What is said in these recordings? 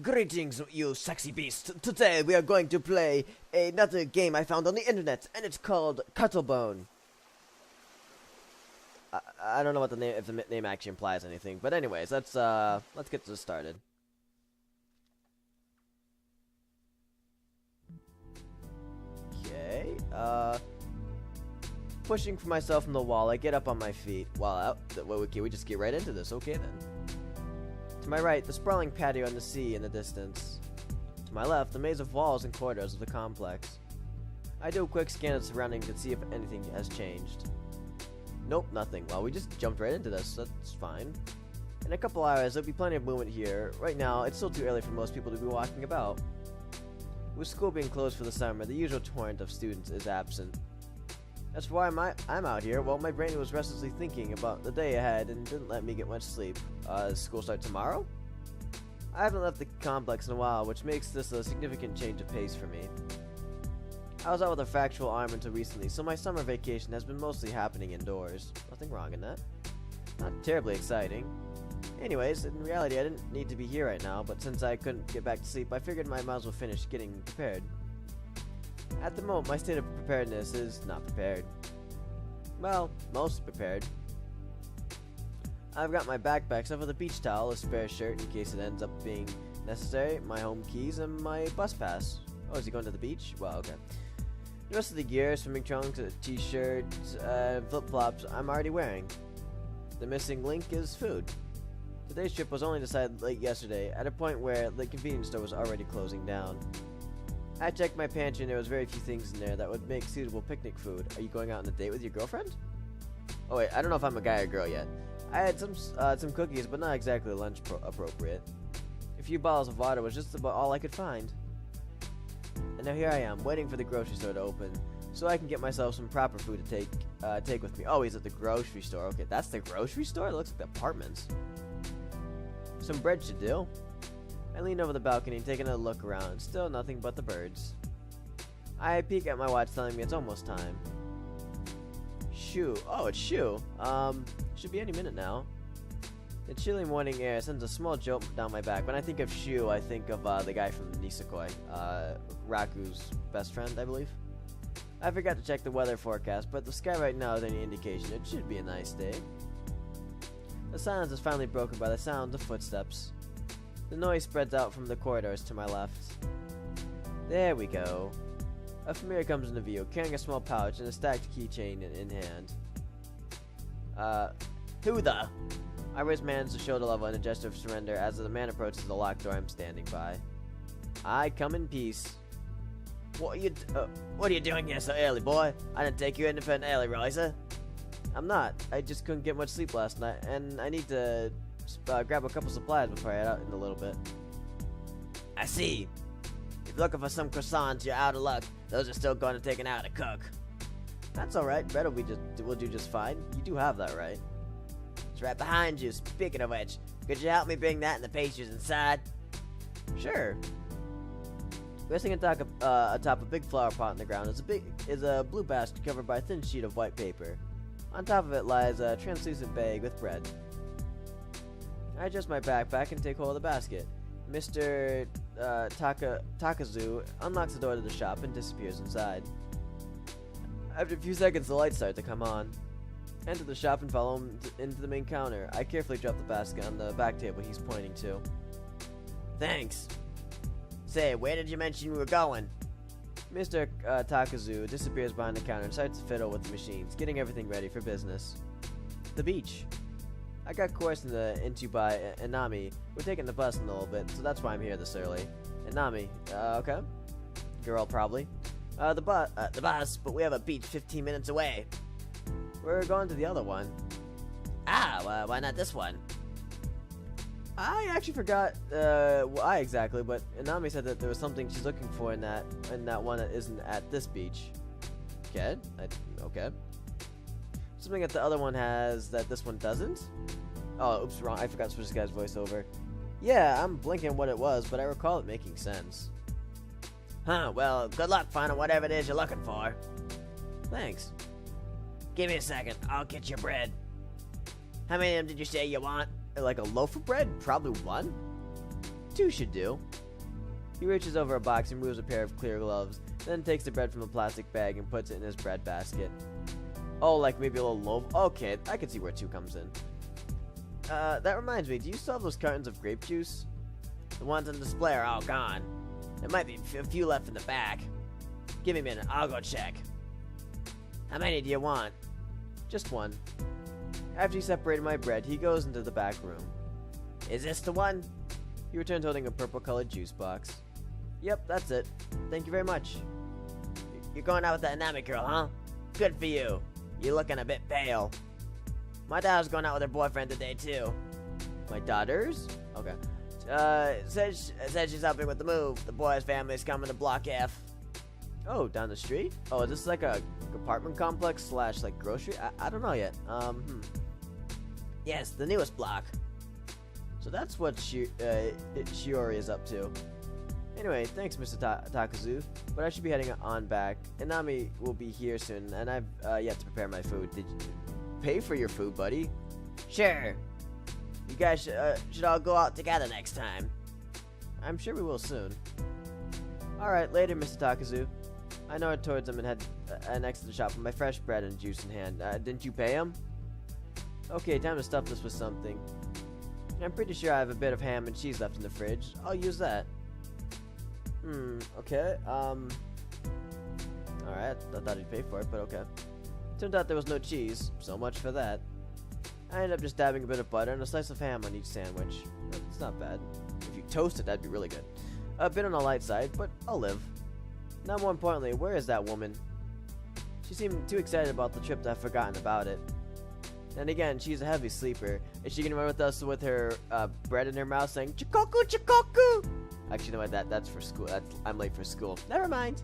Greetings, you sexy beast. Today we are going to play another game I found on the internet, and it's called CuttleBone. I don't know what the name, if the name actually implies anything, but anyways, let's get this started. Okay, pushing for myself from the wall, I get up on my feet. Well, okay, we just get right into this. Okay then. To my right, the sprawling patio and the sea in the distance. To my left, the maze of walls and corridors of the complex. I do a quick scan of the surroundings to see if anything has changed. Nope, nothing. Well, we just jumped right into this. That's fine. In a couple hours, there'll be plenty of movement here. Right now, it's still too early for most people to be walking about. With school being closed for the summer, the usual torrent of students is absent. That's why I'm out here. Well, my brain was restlessly thinking about the day ahead and didn't let me get much sleep. School start tomorrow? I haven't left the complex in a while, which makes this a significant change of pace for me. I was out with a fractural arm until recently, so my summer vacation has been mostly happening indoors. Nothing wrong in that. Not terribly exciting. Anyways, in reality, I didn't need to be here right now, but since I couldn't get back to sleep, I figured I might as well finish getting prepared. At the moment, my state of preparedness is not prepared. Well, mostly prepared. I've got my backpack, stuff with a beach towel, a spare shirt in case it ends up being necessary, my home keys, and my bus pass. Oh, is he going to the beach? Well, okay. The rest of the gear, swimming trunks, a t-shirt, flip-flops, I'm already wearing. The missing link is food. Today's trip was only decided late yesterday, at a point where the convenience store was already closing down. I checked my pantry and there was very few things in there that would make suitable picnic food. Are you going out on a date with your girlfriend? Oh wait, I don't know if I'm a guy or girl yet. I had some cookies, but not exactly lunch appropriate. A few bottles of water was just about all I could find. And now here I am, waiting for the grocery store to open, so I can get myself some proper food to take with me. Oh, he's at the grocery store. Okay, that's the grocery store? It looks like the apartments. Some bread should do. I lean over the balcony and take another look around. Still nothing but the birds. I peek at my watch telling me it's almost time. Shoo. Oh, it's Shoo. Should be any minute now. The chilly morning air sends a small jolt down my back. When I think of Shoo, I think of the guy from Nisekoi. Raku's best friend, I believe. I forgot to check the weather forecast, but the sky right now is any indication. It should be a nice day. The silence is finally broken by the sound of footsteps. The noise spreads out from the corridors to my left. There we go. A familiar comes into view, carrying a small pouch and a stacked keychain in hand. Who the? I raise my hands to shoulder level in a gesture of surrender as the man approaches the locked door I'm standing by. I come in peace. What are you doing here so early, boy? I didn't take you in for an early riser. I'm not. I just couldn't get much sleep last night, and I need to grab a couple supplies before I head out in a little bit. I see. If you're looking for some croissants, you're out of luck. Those are still going to take an hour to cook. That's alright. Bread will do just fine. You do have that, right? It's right behind you. Speaking of which, could you help me bring that and the pastries inside? Sure. Resting atop a big flower pot in the ground is a blue basket covered by a thin sheet of white paper. On top of it lies a translucent bag with bread. I adjust my backpack and take hold of the basket. Mr. Takazu unlocks the door to the shop and disappears inside. After a few seconds, the lights start to come on. Enter the shop and follow him into the main counter. I carefully drop the basket on the back table he's pointing to. Thanks. Say, where did you mention we were going? Mr. Takazu disappears behind the counter and starts to fiddle with the machines, getting everything ready for business. The beach. I got coursed into by Inami. We're taking the bus in a little bit, so that's why I'm here this early. Inami, okay. Girl, probably. The bus, but we have a beach 15 minutes away. We're going to the other one. Why not this one? I actually forgot why exactly, but Inami said that there was something she's looking for in that one that isn't at this beach. Okay, okay. Something that the other one has that this one doesn't? Oh, oops, wrong. I forgot to switch this guy's voiceover. Yeah, I'm blinking what it was, but I recall it making sense. Huh, well, good luck finding whatever it is you're looking for. Thanks. Give me a second, I'll get your bread. How many of them did you say you want? Like a loaf of bread? Probably one? two should do. He reaches over a box and removes a pair of clear gloves, then takes the bread from a plastic bag and puts it in his bread basket. Oh, like maybe a little loaf? Okay, I can see where two comes in. That reminds me, do you still have those cartons of grape juice? The ones on display are all gone. There might be a few left in the back. Give me a minute, I'll go check. How many do you want? Just one. After he separated my bread, he goes into the back room. Is this the one? He returns holding a purple-colored juice box. Yep, that's it. Thank you very much. You're going out with that Nami girl, huh? Good for you. You're looking a bit pale. My daughter's going out with her boyfriend today, too. My daughter's? Okay. Says she's helping with the move. The boy's family's coming to Block F. Oh, down the street? Oh, is this like a apartment complex slash like grocery? I don't know yet. Yes, the newest block. So that's what Shiori is up to. Anyway, thanks, Mr. Takazu. But I should be heading on back. Inami will be here soon, and I've yet to prepare my food. Did you pay for your food, buddy? Sure. You guys should all go out together next time. I'm sure we will soon. Alright, later, Mr. Takazu. I nod towards him and head next to the shop with my fresh bread and juice in hand. Didn't you pay him? Okay, time to stuff this with something. I'm pretty sure I have a bit of ham and cheese left in the fridge. I'll use that. Okay, alright, I thought he'd pay for it, but okay. Turned out there was no cheese, so much for that. I ended up just dabbing a bit of butter and a slice of ham on each sandwich. It's not bad. If you toast it, that'd be really good. A bit on the light side, but I'll live. Now more importantly, where is that woman? She seemed too excited about the trip that I've forgotten about it. And again, she's a heavy sleeper. Is she gonna run with us with her bread in her mouth saying Chikoku Chikoku? Actually, you know what? That's for school. I'm late for school. Never mind.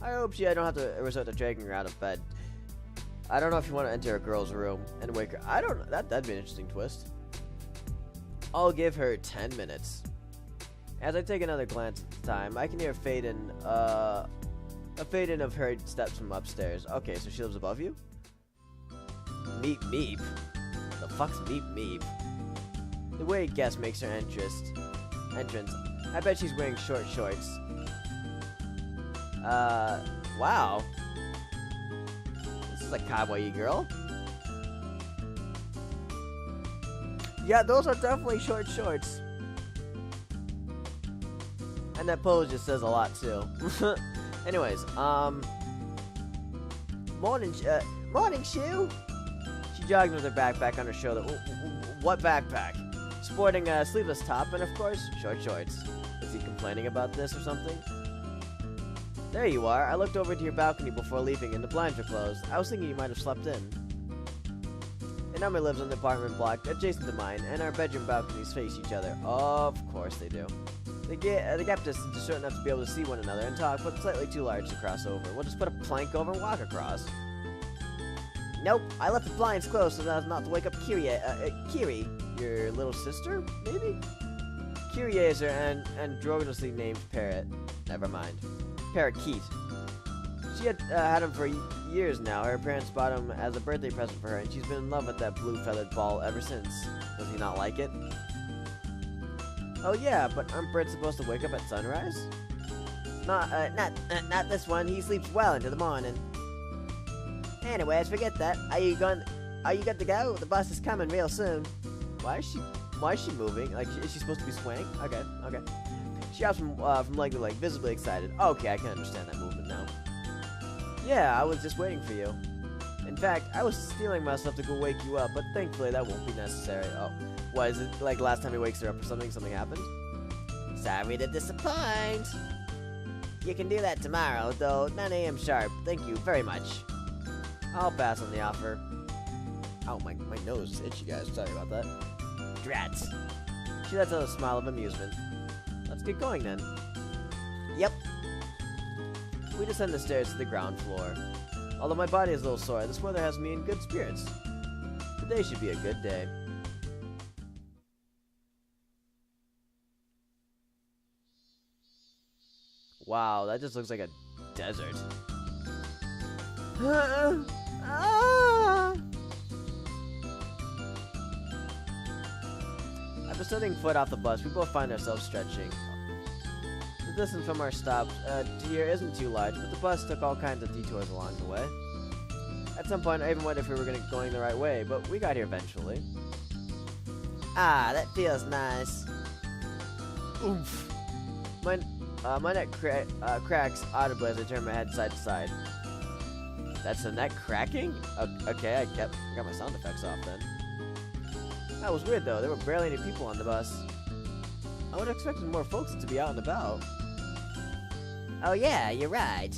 I hope I don't have to resort to dragging her out of bed. I don't know if you want to enter a girl's room and wake her. I don't know. That'd be an interesting twist. I'll give her 10 minutes. As I take another glance at the time, I can hear a fade-in of hurried steps from upstairs. Okay, so she lives above you? Meep Meep? The fuck's Meep Meep? The way guest makes her entrance. I bet she's wearing short shorts. Wow. This is a kawaii girl. Yeah, those are definitely short shorts. And that pose just says a lot, too. Anyways, morning, Shu! She jogs with her backpack on her shoulder. What backpack? Sporting a sleeveless top and, of course, short shorts. Is he complaining about this or something? There you are. I looked over to your balcony before leaving and the blinds were closed. I was thinking you might have slept in. Inami lives on the apartment block adjacent to mine, and our bedroom balconies face each other. Of course they do. The gap distance is short enough to be able to see one another and talk, but slightly too large to cross over. We'll just put a plank over and walk across. Nope, I left the blinds closed so as not to wake up Kiri, your little sister, maybe? Kiri is her androgynously named parrot. Never mind. Parakeet. She had him for years now. Her parents bought him as a birthday present for her, and she's been in love with that blue feathered ball ever since. Does he not like it? Oh yeah, but aren't birds supposed to wake up at sunrise? Not this one. He sleeps well into the morning. Anyways, forget that. Are you good to go? The bus is coming real soon. Why is she moving? Like, is she supposed to be swaying? Okay. She hops from leg to leg, visibly excited. Okay, I can understand that movement now. Yeah, I was just waiting for you. In fact, I was stealing myself to go wake you up, but thankfully that won't be necessary. Oh, what, is it like last time he wakes her up or something? Something happened? Sorry to disappoint. You can do that tomorrow, though 9 a.m. sharp. Thank you very much. I'll pass on the offer. Ow, my nose is itchy, guys. Sorry about that. Drats. She lets out a smile of amusement. Let's get going, then. Yep. We descend the stairs to the ground floor. Although my body is a little sore, this weather has me in good spirits. Today should be a good day. Wow, that just looks like a desert. After setting foot off the bus, we both find ourselves stretching. The distance from our stop to here isn't too large, but the bus took all kinds of detours along the way. At some point, I even wondered if we were going the right way, but we got here eventually. Ah, that feels nice. Oomph. My neck cracks audibly as I turn my head side to side. That's the neck cracking? Okay, I got my sound effects off then. That was weird though, there were barely any people on the bus. I would have expected more folks to be out and about. Oh yeah, you're right.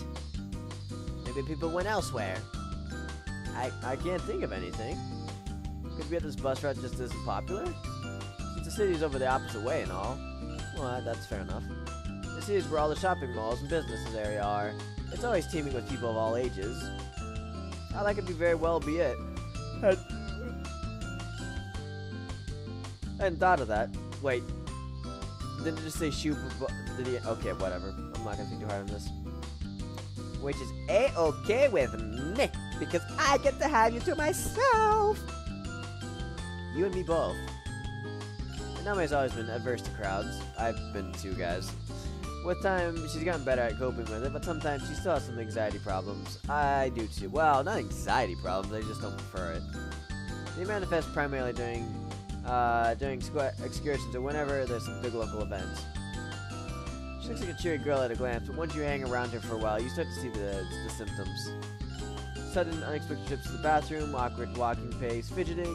Maybe people went elsewhere. I can't think of anything. Could be that this bus route just isn't popular? Since the city's over the opposite way and all. Well, that's fair enough. The city's where all the shopping malls and businesses area are. It's always teeming with people of all ages. That could be very well be it. I hadn't thought of that. Wait. Didn't it just say shoot? Did he? Okay, whatever. I'm not gonna think too hard on this. Which is A-okay with me, because I get to have you to myself. You and me both. Nami's always been adverse to crowds. I've been too, guys. With time, she's gotten better at coping with it, but sometimes she still has some anxiety problems. I do too. Well, not anxiety problems, I just don't prefer it. They manifest primarily during excursions or whenever there's some big local events. She looks like a cheery girl at a glance, but once you hang around her for a while, you start to see the symptoms. Sudden, unexpected trips to the bathroom, awkward walking pace, fidgeting.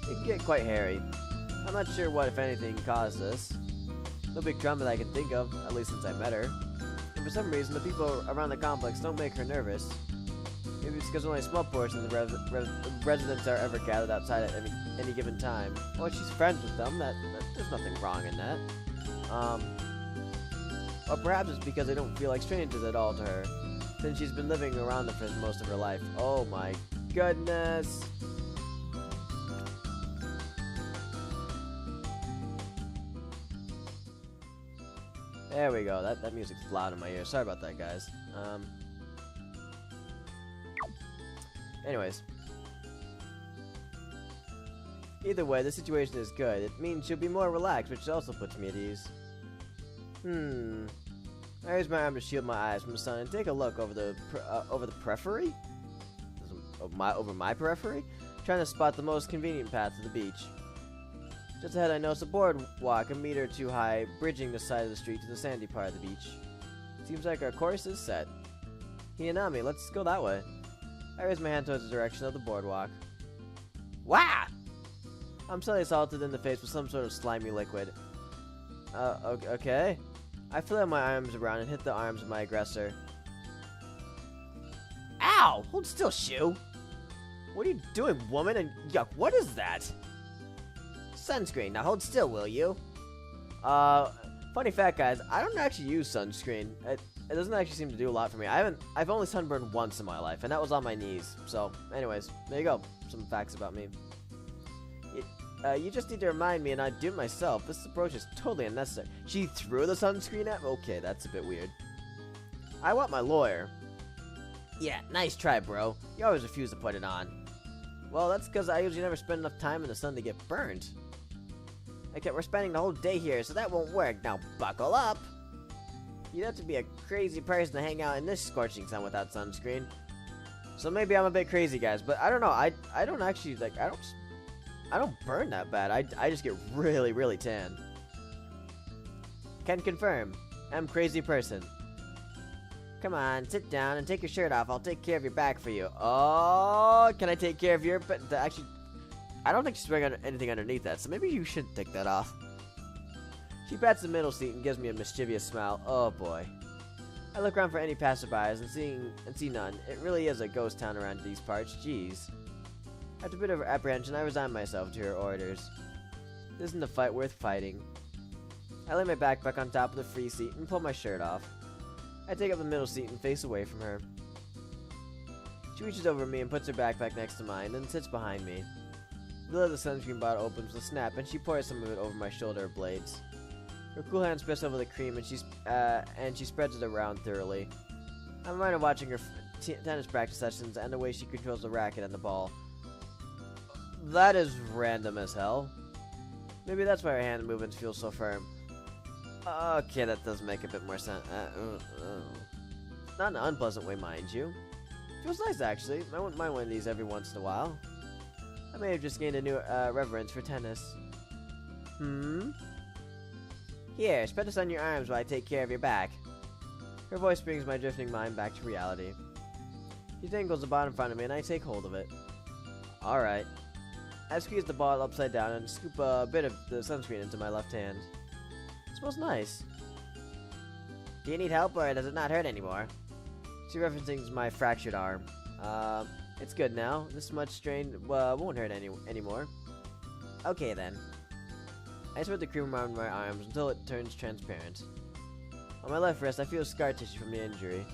It can get quite hairy. I'm not sure what, if anything, caused this. No big drama that I can think of, at least since I met her. And for some reason, the people around the complex don't make her nervous. Maybe it's because only a small portion of the residents are ever gathered outside at any given time. Or she's friends with them, there's nothing wrong in that. Or perhaps it's because they don't feel like strangers at all to her, since she's been living around them for most of her life. Oh my goodness! There we go. That music's loud in my ear. Sorry about that, guys. Anyways. Either way, the situation is good. It means she'll be more relaxed, which also puts me at ease. I raise my arm to shield my eyes from the sun and take a look over the periphery? Over my periphery? Trying to spot the most convenient path to the beach. Just ahead I notice a boardwalk a meter or two high, bridging the side of the street to the sandy part of the beach. Seems like our course is set. Hinami, let's go that way. I raise my hand towards the direction of the boardwalk. Wah! I'm suddenly assaulted in the face with some sort of slimy liquid. Okay. I flail my arms around and hit the arms of my aggressor. Ow! Hold still, Shu! What are you doing, woman? And yuck, what is that? Sunscreen. Now hold still, will you? Funny fact, guys, I don't actually use sunscreen. It doesn't actually seem to do a lot for me. I've only sunburned once in my life, and that was on my knees. So, anyways, there you go. Some facts about me. You just need to remind me, and I'd do it myself. This approach is totally unnecessary. She threw the sunscreen at me? Okay, that's a bit weird. I want my lawyer. Yeah, nice try, bro. You always refuse to put it on. Well, that's because I usually never spend enough time in the sun to get burned. Okay, we're spending the whole day here, so that won't work. Now, buckle up. You'd have to be a crazy person to hang out in this scorching sun without sunscreen. So maybe I'm a bit crazy, guys, but I don't know. I don't actually, like, I don't burn that bad. I just get really, really tan. Can confirm. I'm a crazy person. Come on, sit down and take your shirt off. I'll take care of your back for you. Oh, can I take care of your... But actually, I don't think she's wearing anything underneath that, so maybe you should take that off. She pats the middle seat and gives me a mischievous smile. Oh, boy. I look around for any passerbys and see none. It really is a ghost town around these parts. Jeez. After a bit of apprehension, I resign myself to her orders. This isn't a fight worth fighting. I lay my backpack on top of the free seat and pull my shirt off. I take up the middle seat and face away from her. She reaches over me and puts her backpack next to mine, then sits behind me. The lid of the sunscreen bottle opens with a snap, and she pours some of it over my shoulder blades. Her cool hands press over the cream, and she spreads it around thoroughly. I'm reminded of watching her tennis practice sessions and the way she controls the racket and the ball. That is random as hell. Maybe that's why her hand movements feel so firm. Okay, that does make a bit more sense. Not in an unpleasant way, mind you. Feels nice, actually. I wouldn't mind one of these every once in a while. I may have just gained a new reverence for tennis. Here, spread this on your arms while I take care of your back. Her voice brings my drifting mind back to reality. She dangles the ball in front of me, and I take hold of it. Alright. I squeeze the ball upside down and scoop a bit of the sunscreen into my left hand. It smells nice. Do you need help, or does it not hurt anymore? She references my fractured arm. It's good now. This much strain won't hurt anymore. Okay, then. I spread the cream around my arms until it turns transparent. On my left wrist, I feel scar tissue from the injury.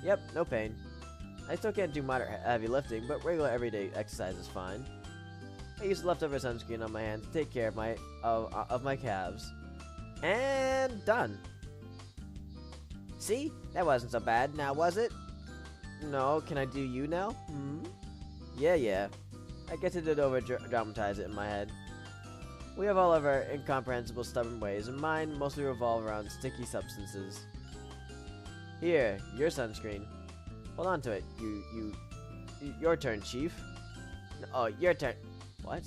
Yep, no pain. I still can't do moderate heavy lifting, but regular everyday exercise is fine. I use leftover sunscreen on my hand to take care of my calves. And done. See? That wasn't so bad, now was it? No, can I do you now? Yeah. I guess I did over-dramatize it in my head. We have all of our incomprehensible, stubborn ways, and mine mostly revolve around sticky substances. Here, your sunscreen. Hold on to it, your turn, Chief. Oh, your turn. What?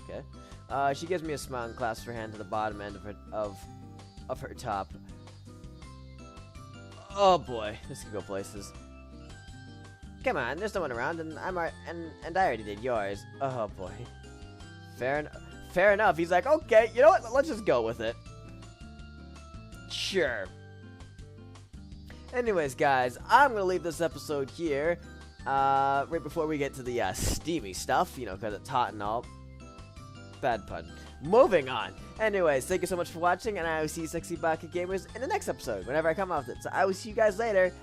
Okay. She gives me a smile and clasps her hand to the bottom end of her top. Oh boy, this could go places. Come on, there's no one around, and I already did yours. Oh boy. Fair enough. He's like, okay, you know what? Let's just go with it. Sure. Anyways, guys, I'm gonna leave this episode here. Right before we get to the steamy stuff, you know, because it's hot and all. Bad pun. Moving on. Anyways, thank you so much for watching, and I will see you sexy bucket gamers in the next episode, whenever I come out with it. So I will see you guys later.